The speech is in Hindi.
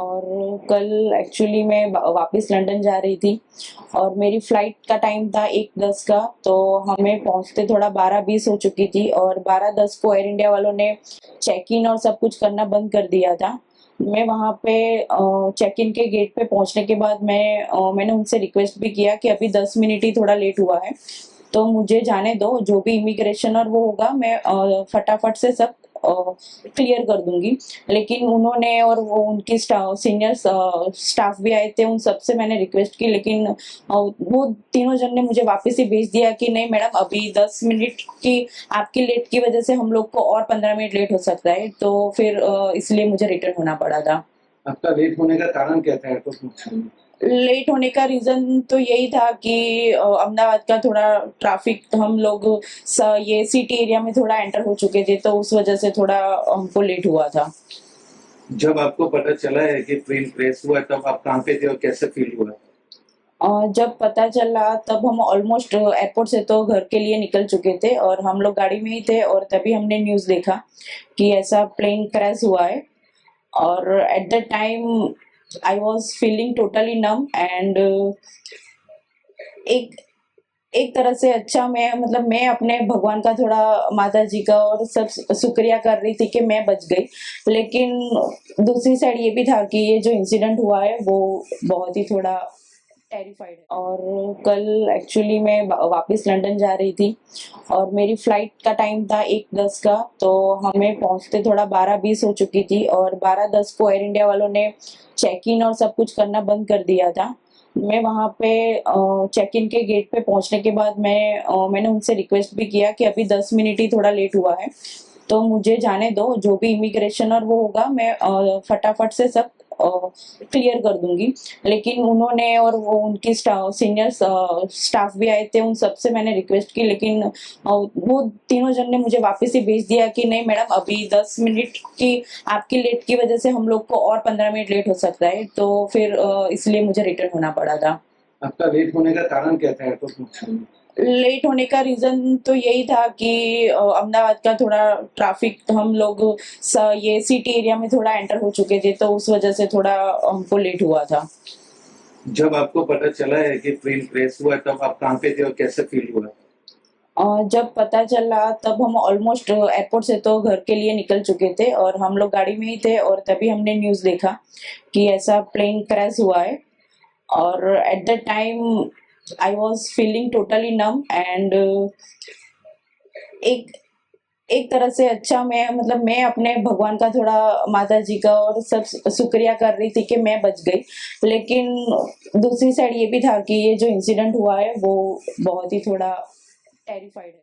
और कल एक्चुअली मैं वापस लंदन जा रही थी और मेरी फ़्लाइट का टाइम था 1:10 का, तो हमें पहुँचते थोड़ा 12:20 हो चुकी थी और 12:10 को एयर इंडिया वालों ने चेक इन और सब कुछ करना बंद कर दिया था। मैं वहाँ पे चेक इन के गेट पे पहुँचने के बाद मैंने उनसे रिक्वेस्ट भी किया कि अभी 10 मिनट ही थोड़ा लेट हुआ है, तो मुझे जाने दो, जो भी इमिग्रेशन और वो होगा मैं फटाफट से सब क्लियर कर दूँगी। लेकिन उन्होंने और वो उनकी सीनियर स्टाफ भी आए थे, उन सबसे मैंने रिक्वेस्ट की, लेकिन वो तीनों जन ने मुझे वापस ही भेज दिया कि नहीं मैडम, अभी 10 मिनट की आपकी लेट की वजह से हम लोग को और 15 मिनट लेट हो सकता है, तो फिर इसलिए मुझे रिटर्न होना पड़ा था। आपका लेट होने का कारण क्या था एयरपोर्ट पहुँचने में? लेट होने का रीज़न तो यही था कि अहमदाबाद का थोड़ा ट्रैफ़िक, हम लोग ये सिटी एरिया में थोड़ा एंटर हो चुके थे, तो उस वजह से थोड़ा हमको लेट हुआ था। जब आपको पता चला है कि प्लेन क्रैश हुआ है, तब आप कहाँ पे थे और कैसे फ़ील हुआ? जब पता चला तब हम ऑलमोस्ट एयरपोर्ट से तो घर के लिए निकल चुके थे और हम लोग गाड़ी में ही थे, और तभी हमने न्यूज़ देखा कि ऐसा प्लेन क्रैश हुआ है। और at the time I was feeling totally num and एक एक तरह से अच्छा, मैं अपने भगवान का थोड़ा, माता जी का और सब शुक्रिया कर रही थी कि मैं बच गई। लेकिन दूसरी साइड ये भी था कि ये जो इंसिडेंट हुआ है वो बहुत ही थोड़ा टेरिफाइड है। और कल एक्चुअली मैं वापस लंदन जा रही थी और मेरी फ़्लाइट का टाइम था 1:10 का, तो हमें पहुँचते थोड़ा 12:20 हो चुकी थी और 12:10 को एयर इंडिया वालों ने चेक इन और सब कुछ करना बंद कर दिया था। मैं वहाँ पे चेक इन के गेट पे पहुँचने के बाद मैंने उनसे रिक्वेस्ट भी किया कि अभी 10 मिनट ही थोड़ा लेट हुआ है, तो मुझे जाने दो, जो भी इमिग्रेशन और वो होगा मैं फटाफट से सब क्लियर कर दूँगी। लेकिन उन्होंने और वो उनकी सीनियर स्टाफ भी आए थे, उन सबसे मैंने रिक्वेस्ट की, लेकिन वो तीनों जन ने मुझे वापस ही भेज दिया कि नहीं मैडम, अभी 10 मिनट की आपकी लेट की वजह से हम लोग को और 15 मिनट लेट हो सकता है, तो फिर इसलिए मुझे रिटर्न होना पड़ा था। आपका लेट होने का कारण क्या था एयरपोर्ट पहुँचने में? लेट होने का रीज़न तो यही था कि अहमदाबाद का थोड़ा ट्रैफ़िक, हम लोग ये सिटी एरिया में थोड़ा एंटर हो चुके थे, तो उस वजह से थोड़ा हमको लेट हुआ था। जब आपको पता चला है कि प्लेन क्रैश हुआ है, तब आप कहाँ पे थे और कैसे फ़ील हुआ? जब पता चला तब हम ऑलमोस्ट एयरपोर्ट से तो घर के लिए निकल चुके थे और हम लोग गाड़ी में ही थे, और तभी हमने न्यूज़ देखा कि ऐसा प्लेन क्रैश हुआ है। और at the time I was feeling totally num and एक एक तरह से अच्छा, मैं अपने भगवान का थोड़ा, माता जी का और सब शुक्रिया कर रही थी कि मैं बच गई। लेकिन दूसरी साइड ये भी था कि ये जो इंसिडेंट हुआ है वो बहुत ही थोड़ा टेरिफाइड है।